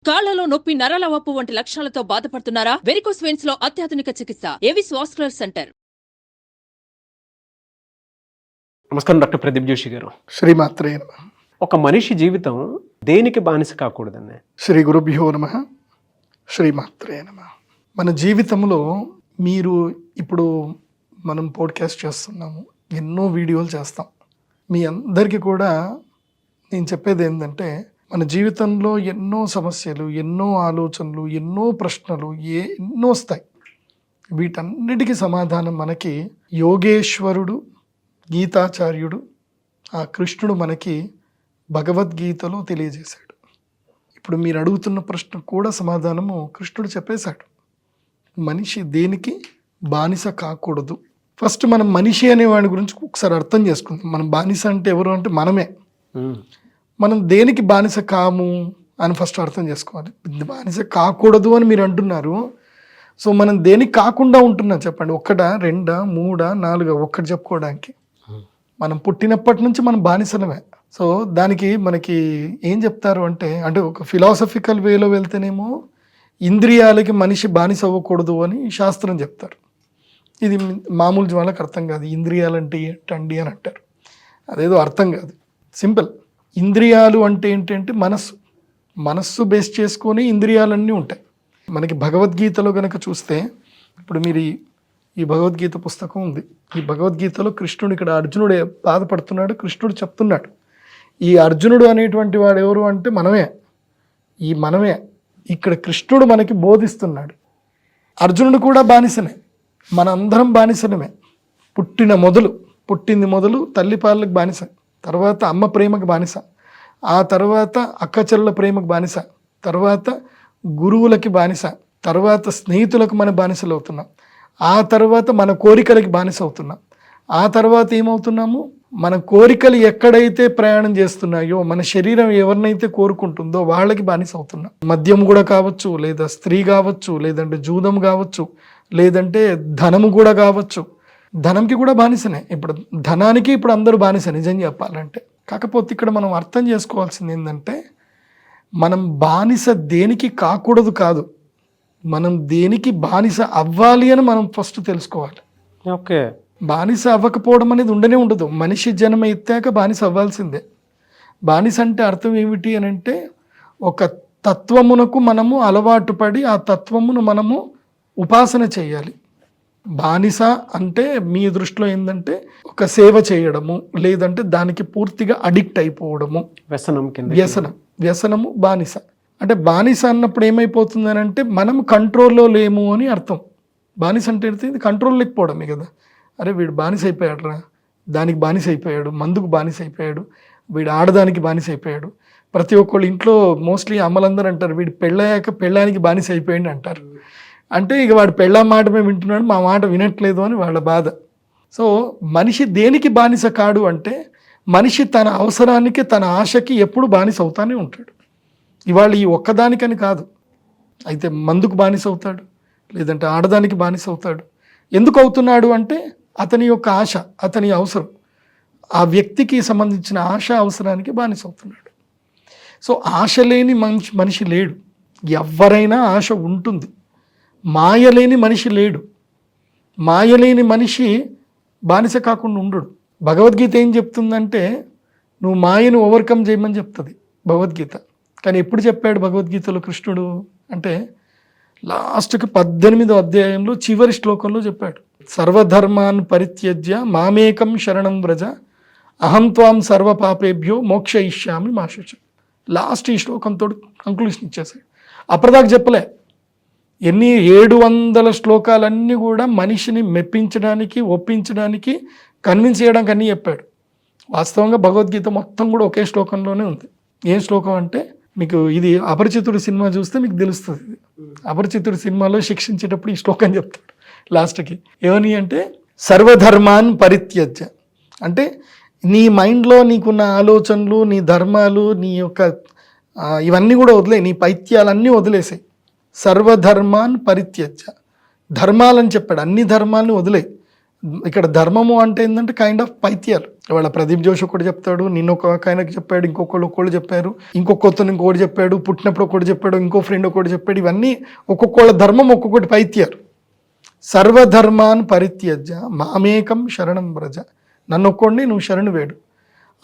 కాళ్లలో నొప్పి, నరాల వాపు వంటి లక్షణాలతో బాధపడుతున్నారా? వెరికోస్ వెయిన్స్ లో అత్యాధునిక చికిత్స ఏవిస్ వాస్కులర్ సెంటర్. నమస్కారం డాక్టర్ ప్రదీప్ జోషి గారు. శ్రీమాత్రే నమః. ఒక మనిషి జీవితం దేనికి బానిస కాకూడదండి? శ్రీ గురుభ్యో నమః. శ్రీమాత్రే నమః. మన జీవితంలో ఇప్పుడు మనం పోడ్కాస్ట్ చేస్తున్నాము, ఎన్నో వీడియోలు చేస్తాం. మీ అందరికీ కూడా నేను చెప్పేది ఏంటంటే, మన జీవితంలో ఎన్నో సమస్యలు, ఎన్నో ఆలోచనలు, ఎన్నో ప్రశ్నలు ఎన్నో వస్తాయి. వీటన్నిటికీ సమాధానం మనకి యోగేశ్వరుడు, గీతాచార్యుడు, ఆ కృష్ణుడు మనకి భగవద్గీతలో తెలియజేశాడు. ఇప్పుడు మీరు అడుగుతున్న ప్రశ్న కూడా సమాధానము కృష్ణుడు చెప్పేశాడు. మనిషి దేనికి బానిస కాకూడదు. ఫస్ట్ మనం మనిషి అనే వాడి గురించి ఒకసారి అర్థం చేసుకుందాం. మనం బానిస అంటే ఎవరు అంటే మనమే. మనం దేనికి బానిస కాము అని ఫస్ట్ అర్థం చేసుకోవాలి. బానిస కాకూడదు అని మీరు అంటున్నారు. సో మనం దేనికి కాకుండా ఉంటున్నాం చెప్పండి? 1, 2, 3, 4 ఒక్కటి చెప్పుకోవడానికి. మనం పుట్టినప్పటి నుంచి మనం బానిసలమే. సో దానికి మనకి ఏం చెప్తారు అంటే ఒక ఫిలాసఫికల్ వేలో వెళ్తేనేమో ఇంద్రియాలకి మనిషి బానిస అవ్వకూడదు అని శాస్త్రం చెప్తారు. ఇది మామూలు వాళ్ళకి అర్థం కాదు. ఇంద్రియాలంటే ఏంటండి అని అంటారు. అదేదో అర్థం కాదు. సింపుల్. ఇంద్రియాలు అంటే ఏంటంటే మనస్సు బేస్ చేసుకొని ఇంద్రియాలన్నీ ఉంటాయి. మనకి భగవద్గీతలో కనుక చూస్తే, ఇప్పుడు మీరు ఈ భగవద్గీత పుస్తకం ఉంది. ఈ భగవద్గీతలో కృష్ణుడు, ఇక్కడ అర్జునుడు బాధపడుతున్నాడు, కృష్ణుడు చెప్తున్నాడు. ఈ అర్జునుడు అనేటువంటి వాడు ఎవరు అంటే మనమే. మనమే ఇక్కడ కృష్ణుడు మనకి బోధిస్తున్నాడు. అర్జునుడు కూడా బానిసనే, మనందరం బానిసనమే. పుట్టింది మొదలు తల్లిపాలకు బానిస, తర్వాత అమ్మ ప్రేమకు బానిస, ఆ తర్వాత అక్కచెల్ల ప్రేమకు బానిస, తర్వాత గురువులకి బానిస, తర్వాత స్నేహితులకు మన బానిసలు అవుతున్నాం, ఆ తర్వాత మన కోరికలకి బానిస అవుతున్నాం, ఆ తర్వాత ఏమవుతున్నాము, మన కోరికలు ఎక్కడైతే ప్రయాణం చేస్తున్నాయో, మన శరీరం ఎవరినైతే కోరుకుంటుందో వాళ్ళకి బానిస అవుతున్నాం. మద్యం కూడా కావచ్చు, లేదా స్త్రీ కావచ్చు, లేదంటే జూదం కావచ్చు, లేదంటే ధనము కూడా కావచ్చు. ధనంకి కూడా బానిసనే. ఇప్పుడు ధనానికి ఇప్పుడు అందరూ బానిస నిజం చెప్పాలంటే. కాకపోతే ఇక్కడ మనం అర్థం చేసుకోవాల్సింది ఏంటంటే, మనం బానిస దేనికి కాకూడదు కాదు, మనం దేనికి బానిస అవ్వాలి అని మనం ఫస్ట్ తెలుసుకోవాలి. ఓకే. బానిస అవ్వకపోవడం అనేది ఉండనే ఉండదు. మనిషి జన్మ ఎత్తాక బానిస అవ్వాల్సిందే. బానిస అంటే అర్థం ఏమిటి అని అంటే, ఒక తత్వమునకు మనము అలవాటు పడి ఆ తత్వమును మనము ఉపాసన చేయాలి. బానిస అంటే మీ దృష్టిలో ఏంటంటే ఒక సేవ చేయడము, లేదంటే దానికి పూర్తిగా అడిక్ట్ అయిపోవడము, వ్యసనము బానిస. అంటే బానిస అన్నప్పుడు ఏమైపోతుంది అని అంటే, మనం కంట్రోల్లో లేము అని అర్థం. బానిస అంటే ఇది కంట్రోల్ లేకపోవడమే కదా. అరే వీడు బానిస అయిపోయాడు రా, దానికి బానిస అయిపోయాడు, మందుకు బానిస అయిపోయాడు, వీడు ఆడదానికి బానిస అయిపోయాడు. ప్రతి ఒక్కళ్ళు ఇంట్లో మోస్ట్లీ అమ్మలందరూ అంటారు, వీడు పెళ్ళాక పెళ్ళానికి బానిస అయిపోయాడు అంటారు. అంటే ఇక వాడు పెళ్ళాం మాట మేము వింటున్నాడు, మా మాట వినట్లేదు అని వాళ్ళ బాధ. సో మనిషి దేనికి బానిస కాడు అంటే, మనిషి తన అవసరానికి, తన ఆశకి ఎప్పుడు బానిస అవుతానే ఉంటాడు. ఇవాళ ఈ ఒక్కదానికని కాదు. అయితే మందుకు బానిస అవుతాడు, లేదంటే ఆడదానికి బానిస అవుతాడు. ఎందుకు అవుతున్నాడు అంటే, అతని యొక్క ఆశ, అతని అవసరం, ఆ వ్యక్తికి సంబంధించిన ఆశ అవసరానికి బానిస అవుతున్నాడు. సో ఆశ లేని మనిషి లేడు. ఎవరైనా ఆశ ఉంటుంది. మాయలేని మనిషి లేడు. మాయలేని మనిషి బానిస కాకుండా ఉండడు. భగవద్గీత ఏం చెప్తుందంటే, నువ్వు మాయను ఓవర్కమ్ చేయమని చెప్తుంది భగవద్గీత. కానీ ఎప్పుడు చెప్పాడు భగవద్గీతలో కృష్ణుడు అంటే, లాస్ట్కి 18వ అధ్యాయంలో చివరి శ్లోకంలో చెప్పాడు. సర్వధర్మాన్ పరిత్యజ్య మామేకం శరణం వ్రజ అహం త్వాం సర్వ పాపేభ్యో మోక్షయిష్యామి మా శుచ. లాస్ట్ ఈ శ్లోకంతో కంక్లూషన్ ఇచ్చేసాడు. అప్పటిదాకా చెప్పలే. 700 శ్లోకాలన్నీ కూడా మనిషిని మెప్పించడానికి, ఒప్పించడానికి, కన్విన్స్ చేయడానికి అన్నీ చెప్పాడు. వాస్తవంగా భగవద్గీత మొత్తం కూడా ఒకే శ్లోకంలోనే ఉంది. ఏం శ్లోకం అంటే, మీకు ఇది అపరిచితుడు సినిమా చూస్తే మీకు తెలుస్తుంది. ఇది అపరిచితుడు సినిమాలో శిక్షించేటప్పుడు ఈ శ్లోకం చెప్తాడు లాస్ట్కి. ఏమని అంటే, సర్వధర్మాన్ పరిత్యజ్య అంటే, నీ మైండ్లో నీకున్న ఆలోచనలు, నీ ధర్మాలు, నీ యొక్క ఇవన్నీ కూడా వదిలే, నీ పైత్యాలన్నీ వదిలేసాయి. సర్వధర్మాన్ పరిత్యజ్య, ధర్మాలని చెప్పాడు, అన్ని ధర్మాలను వదిలే. ఇక్కడ ధర్మము అంటే ఏంటంటే కైండ్ ఆఫ్ పైత్యాలు. ఇవాళ ప్రదీప్ జోషి ఒకటి చెప్తాడు, నిన్న ఒక ఆయనకి చెప్పాడు, ఒక్కొక్కళ్ళు చెప్పారు, ఇంకొకతను ఇంకొకటి చెప్పాడు, పుట్టినప్పుడు ఒకటి చెప్పాడు, ఇంకో ఫ్రెండ్ ఒకటి చెప్పాడు. ఇవన్నీ ఒక్కొక్కళ్ళ ధర్మం ఒక్కొక్కటి పైత్యాలు. సర్వధర్మాన్ పరిత్యజ్య మామేకం శరణం వ్రజ, నన్ను ఒక్కోడిని నువ్వు శరణు వేడు,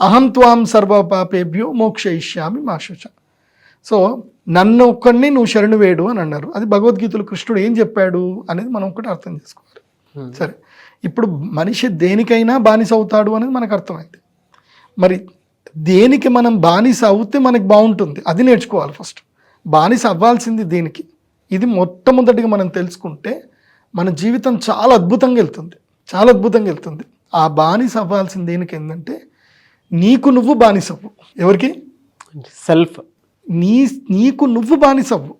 అహం త్వాం సర్వ పాపేభ్యో మోక్షయిష్యామి మా శుచ. సో నన్ను ఒక్కడిని నువ్వు శరణు వేడు అని అన్నారు. అది భగవద్గీతలో కృష్ణుడు ఏం చెప్పాడు అనేది మనం ఒకటి అర్థం చేసుకోవాలి. సరే, ఇప్పుడు మనిషి దేనికైనా బానిస అవుతాడు అనేది మనకు అర్థమైంది. మరి దేనికి మనం బానిస అవుతే మనకి బాగుంటుంది అది నేర్చుకోవాలి. ఫస్ట్ బానిస అవ్వాల్సింది దేనికి, ఇది మొట్టమొదటిగా మనం తెలుసుకుంటే మన జీవితం చాలా అద్భుతంగా వెళ్తుంది, చాలా అద్భుతంగా వెళ్తుంది. ఆ బానిస అవ్వాల్సింది దేనికి ఏంటంటే నీకు నువ్వు బానిసవ్వు. ఎవరికి? సెల్ఫ్. నీకు నువ్వు బానిసవ్వు.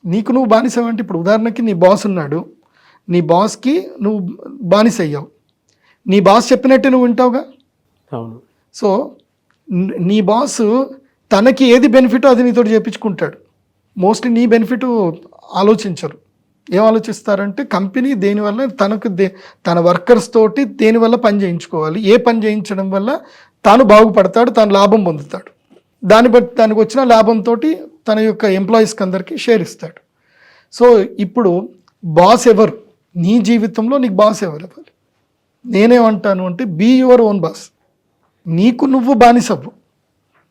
నీకు నువ్వు బానిసవ్వు అంటే ఇప్పుడు ఉదాహరణకి నీ బాస్ ఉన్నాడు, నీ బాస్కి నువ్వు బానిస అయ్యావు, నీ బాస్ చెప్పినట్టే నువ్వు వింటావుగా. అవును. సో నీ బాస్ తనకి ఏది బెనిఫిటో అది నీతో చెప్పించుకుంటాడు. మోస్ట్లీ నీ బెనిఫిట్ ఆలోచించరు. ఏం ఆలోచిస్తారంటే కంపెనీ దేనివల్ల తన వర్కర్స్ తోటి దేనివల్ల పని చేయించుకోవాలి, ఏ పని చేయించడం వల్ల తాను బాగుపడతాడు, తాను లాభం పొందుతాడు, దాన్ని బట్టి దానికి వచ్చిన లాభంతో తన యొక్క ఎంప్లాయీస్కి అందరికీ షేర్ ఇస్తాడు. సో ఇప్పుడు బాస్ ఎవరు? నీ జీవితంలో నీకు బాస్ ఎవరు అవ్వాలి? నేనేమంటాను అంటే బీ యువర్ ఓన్ బాస్. నీకు నువ్వు బానిసవ్వు.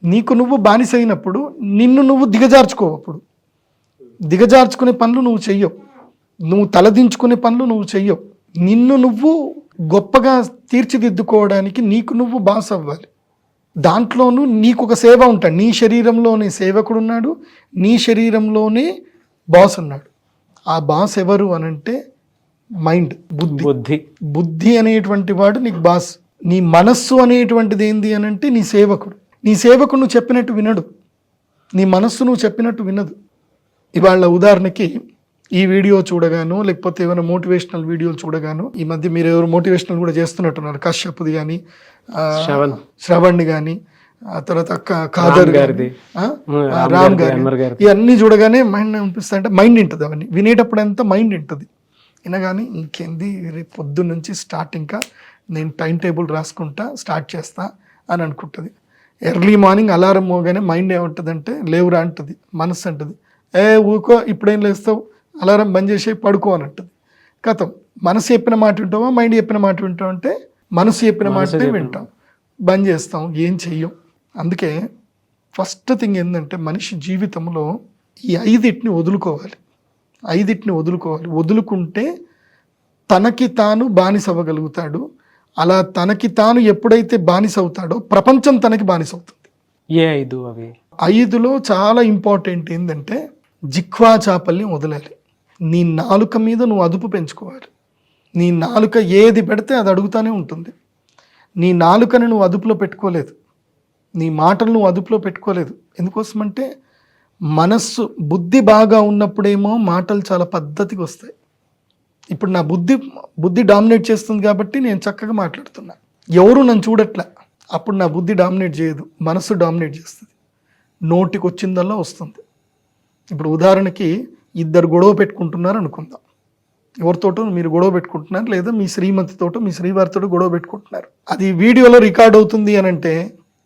నీకు నువ్వు బానిస అయినప్పుడు నిన్ను నువ్వు దిగజార్చుకోవు. అప్పుడు దిగజార్చుకునే పనులు నువ్వు చెయ్యవు, నువ్వు తలదించుకునే పనులు నువ్వు చెయ్యవు. నిన్ను నువ్వు గొప్పగా తీర్చిదిద్దుకోవడానికి నీకు నువ్వు బాస్ అవ్వాలి. దాంట్లోనూ నీకు ఒక సేవ ఉంటాడు. నీ శరీరంలోనే సేవకుడు ఉన్నాడు, నీ శరీరంలోనే బాస్ ఉన్నాడు. ఆ బాస్ ఎవరు అనంటే మైండ్, బుద్ధి. బుద్ధి అనేటువంటి వాడు నీకు బాస్. నీ మనస్సు అనేటువంటిది ఏంది అనంటే నీ సేవకుడు. నీ సేవకుడు నువ్వు చెప్పినట్టు వినడు, నీ మనస్సు నువ్వు చెప్పినట్టు వినదు. ఇవాళ ఉదాహరణకి ఈ వీడియో చూడగాను, లేకపోతే ఏమైనా మోటివేషనల్ వీడియోలు చూడగాను, ఈ మధ్య మీరు ఎవరు మోటివేషనల్ కూడా చేస్తున్నట్టున్నారు, కశ్యప్ది కానీ, శ్రవణ్ కానీ, ఆ తర్వాత ఖాదర్ గారిది, రామ్ గారి, ఇవన్నీ చూడగానే మైండ్ అనిపిస్తుంది. అంటే మైండ్ వింటుంది, అవన్నీ వినేటప్పుడు అంతా మైండ్ వింటుంది. వినగానే ఇంకేంది రేపు పొద్దున్న నుంచి స్టార్ట్, ఇంకా నేను టైం టేబుల్ రాసుకుంటా స్టార్ట్ చేస్తా అని అనుకుంటుంది. ఎర్లీ మార్నింగ్ అలారం మోగానే మైండ్ ఏముంటుందంటే లేవురా అంటుంది, మనస్సు అంటుంది ఊకో ఇప్పుడేం లేస్తావు, అలారం బంద్ చేసి పడుకో అని అంటుంది. కథం మనసు చెప్పిన మాట వింటావా, మైండ్ చెప్పిన మాట వింటావు అంటే మనసు చెప్పిన మాటనే వింటాం, బంద్ చేస్తాం, ఏం చెయ్యం. అందుకే ఫస్ట్ థింగ్ ఏంటంటే మనిషి జీవితంలో ఈ 5 వదులుకోవాలి. 5 వదులుకోవాలి. వదులుకుంటే తనకి తాను బానిస అవ్వగలుగుతాడు. అలా తనకి తాను ఎప్పుడైతే బానిస అవుతాడో ప్రపంచం తనకి బానిస అవుతుంది. ఏ 5 అవి? 5లో చాలా ఇంపార్టెంట్ ఏంటంటే జిహ్వా చాపల్యం వదలాలి. నీ నాలుక మీద నువ్వు అదుపు పెంచుకోవాలి. నీ నాలుక ఏది పెడితే అది అడుగుతానే ఉంటుంది. నీ నాలుకని నువ్వు అదుపులో పెట్టుకోలేదు, నీ మాటలు నువ్వు అదుపులో పెట్టుకోలేదు. ఎందుకోసమంటే మనస్సు, బుద్ధి బాగా ఉన్నప్పుడేమో మాటలు చాలా పద్ధతిగా వస్తాయి. ఇప్పుడు నా బుద్ధి డామినేట్ చేస్తుంది కాబట్టి నేను చక్కగా మాట్లాడుతున్నా, ఎవరు నన్ను చూడట్లే, అప్పుడు నా బుద్ధి డామినేట్ చేయదు, మనస్సు డామినేట్ చేస్తుంది. నోటికి వచ్చిందల్లా వస్తుంది. ఇప్పుడు ఉదాహరణకి 2 గొడవ పెట్టుకుంటున్నారు అనుకుందాం. ఎవరితోటో మీరు గొడవ పెట్టుకుంటున్నారు, లేదా మీ శ్రీమతితోటో మీ శ్రీవారితో గొడవ పెట్టుకుంటున్నారు. అది వీడియోలో రికార్డ్ అవుతుంది అని అంటే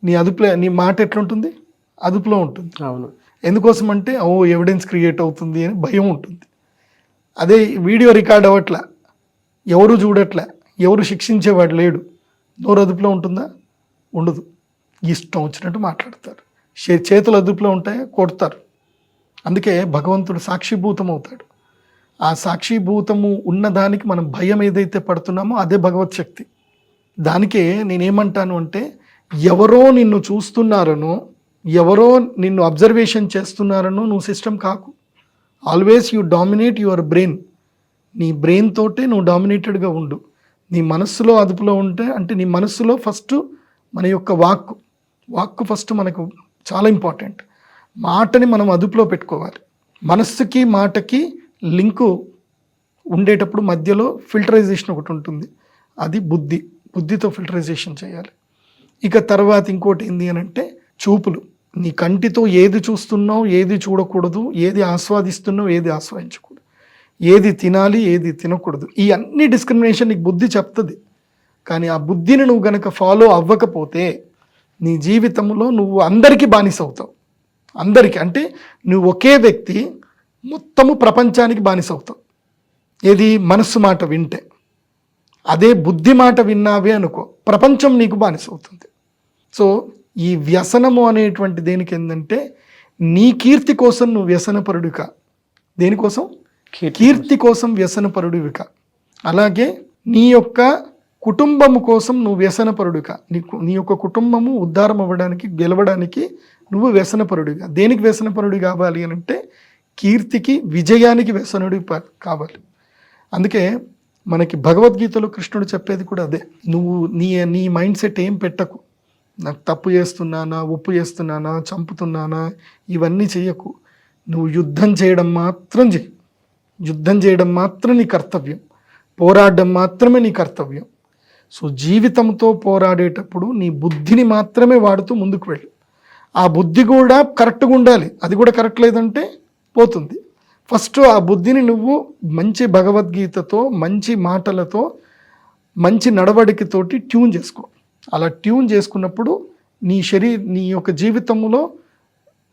నీ అదుపులో, నీ మాట ఎట్లుంటుంది? అదుపులో ఉంటుంది. అవును. ఎందుకోసం అంటే ఎవిడెన్స్ క్రియేట్ అవుతుంది అని భయం ఉంటుంది. అదే వీడియో రికార్డ్ అవ్వట్లే, ఎవరు చూడట్లే, ఎవరు శిక్షించేవాడు లేడు, నోరు అదుపులో ఉంటుందా? ఉండదు. ఇష్టం వచ్చినట్టు మాట్లాడతారు. చేతులు అదుపులో ఉంటాయి, కొడతారు. అందుకే భగవంతుడు సాక్షిభూతం అవుతాడు. ఆ సాక్షిభూతము ఉన్నదానికి మనం భయం ఏదైతే పడుతున్నామో అదే భగవత్ శక్తి. దానికే నేనేమంటాను అంటే ఎవరో నిన్ను చూస్తున్నారనో, ఎవరో నిన్ను అబ్జర్వేషన్ చేస్తున్నారనో నువ్వు సిస్టమ్ కాకు. Always you dominate your brain. నీ బ్రెయిన్ తోటే నువ్వు డామినేటెడ్గా ఉండు. నీ మనస్సులో అదుపులో ఉంటే, అంటే నీ మనస్సులో ఫస్ట్ మన యొక్క వాక్కు ఫస్ట్ మనకు చాలా ఇంపార్టెంట్. మాటని మనం అదుపులో పెట్టుకోవాలి. మనస్సుకి మాటకి లింకు ఉండేటప్పుడు మధ్యలో ఫిల్టరైజేషన్ ఒకటి ఉంటుంది, అది బుద్ధితో ఫిల్టరైజేషన్ చేయాలి. ఇక తర్వాత ఇంకోటి ఏంది అని అంటే చూపులు. నీ కంటితో ఏది చూస్తున్నావు, ఏది చూడకూడదు, ఏది ఆస్వాదిస్తున్నావు, ఏది ఆస్వాదించకూడదు. ఏది తినాలి ఏది తినకూడదు, ఈ అన్ని డిస్క్రిమినేషన్ నీకు బుద్ధి చెప్తుంది. కానీ ఆ బుద్ధిని నువ్వు గనక ఫాలో అవ్వకపోతే నీ జీవితంలో నువ్వు అందరికీ బానిస అవుతావు. అందరికీ అంటే నువ్వు ఒకే వ్యక్తి మొత్తము ప్రపంచానికి బానిస అవుతావు. ఏది మనస్సు మాట వింటే. అదే బుద్ధి మాట విన్నావే అనుకో, ప్రపంచం నీకు బానిస అవుతుంది. సో ఈ వ్యసనము అనేటువంటి దేనికి ఏంటంటే నీ కీర్తి కోసం నువ్వు వ్యసనపరుడిక. దేనికోసం? కీర్తి కోసం వ్యసనపరుడివిక. అలాగే నీ యొక్క కుటుంబము కోసం నువ్వు వ్యసనపరుడిక. నీ యొక్క కుటుంబము ఉద్ధారం అవ్వడానికి, గెలవడానికి నువ్వు వ్యసనపరుడిగా. దేనికి వ్యసనపరుడు కావాలి అని అంటే కీర్తికి, విజయానికి వ్యసనుడి కావాలి. అందుకే మనకి భగవద్గీతలో కృష్ణుడు చెప్పేది కూడా అదే. నువ్వు నీ మైండ్ సెట్ ఏం పెట్టకు. నాకు తప్పు చేస్తున్నానా, ఒప్పు చేస్తున్నానా, చంపుతున్నానా, ఇవన్నీ చెయ్యకు. నువ్వు యుద్ధం చేయడం మాత్రం చెయ్యి. యుద్ధం చేయడం మాత్రం నీ కర్తవ్యం. పోరాడడం మాత్రమే నీ కర్తవ్యం. సో జీవితంతో పోరాడేటప్పుడు నీ బుద్ధిని మాత్రమే వాడుతూ ముందుకు వెళ్ళు. ఆ బుద్ధి కూడా కరెక్ట్గా ఉండాలి. అది కూడా కరెక్ట్ లేదంటే పోతుంది. ఫస్ట్ ఆ బుద్ధిని నువ్వు మంచి భగవద్గీతతో, మంచి మాటలతో, మంచి నడవడికతోటి ట్యూన్ చేసుకో. అలా ట్యూన్ చేసుకున్నప్పుడు నీ యొక్క జీవితంలో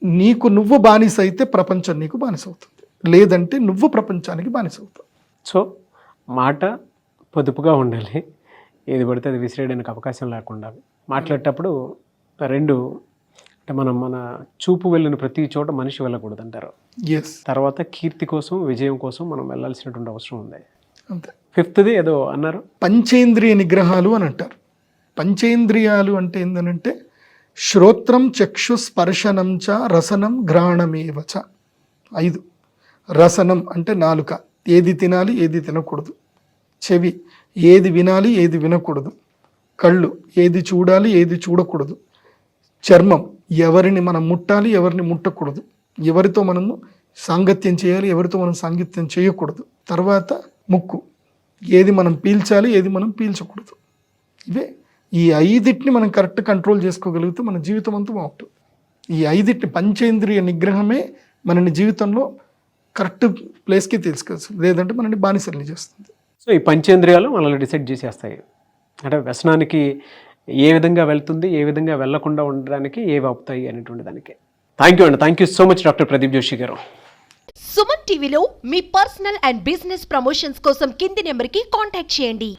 నీకు నువ్వు బానిస అయితే ప్రపంచం నీకు బానిస అవుతుంది. లేదంటే నువ్వు ప్రపంచానికి బానిస అవుతావు. సో మాట పొదుపుగా ఉండాలి. ఏది పడితే అది విసిరేయడానికి అవకాశం లేకుండా మాట్లాడేటప్పుడు రెండు అంటే మన చూపు వెళ్ళిన ప్రతి చోట మనిషి వెళ్ళకూడదు అంటారు. తర్వాత కీర్తి కోసం, విజయం కోసం మనం వెళ్ళాల్సినటువంటి అవసరం ఉంది. అంతే. ఫిఫ్త్ది ఏదో అన్నారు, పంచేంద్రియ నిగ్రహాలు అని అంటారు. పంచేంద్రియాలు అంటే ఏంటంటే శ్రోత్రం, చక్షు, స్పర్శనం చ, రసనం, ఘ్రాణమేవచ. 5. రసనం అంటే నాలుక, ఏది తినాలి ఏది తినకూడదు. చెవి, ఏది వినాలి ఏది వినకూడదు. కళ్ళు, ఏది చూడాలి ఏది చూడకూడదు. చర్మం, ఎవరిని మనం ముట్టాలి ఎవరిని ముట్టకూడదు. ఎవరితో మనము సాంగత్యం చేయాలి ఎవరితో మనం సాంగత్యం చేయకూడదు. తర్వాత ముక్కు, ఏది మనం పీల్చాలి ఏది మనం పీల్చకూడదు. ఇవే ఈ 5టిని మనం కరెక్ట్ కంట్రోల్ చేసుకోగలిగితే మన జీవితం అంతా బాగుంటుంది. ఈ 5టిని పంచేంద్రియ నిగ్రహమే మనని జీవితంలో కరెక్ట్ ప్లేస్కి తీసుకొస్తుంది. లేదంటే మనని బానిసల్ని చేస్తుంది. సో ఈ పంచేంద్రియాలు మనల్ని డిసైడ్ చేసేస్తాయి. అంటే వ్యసనానికి ఏ విధంగా వెళ్తుంది, ఏ విధంగా వెళ్లకుండా ఉండడానికి ఏవి అవుతాయి అనేటువంటి దానికి. థ్యాంక్ యూ అండి. Thank you so much doctor Pradeep Joshi గారు. సుమన్ టీవీలో మీ పర్సనల్ అండ్ బిజినెస్ ప్రమోషన్స్ కోసం కింది నెంబర్కి కాంటాక్ట్ చేయండి.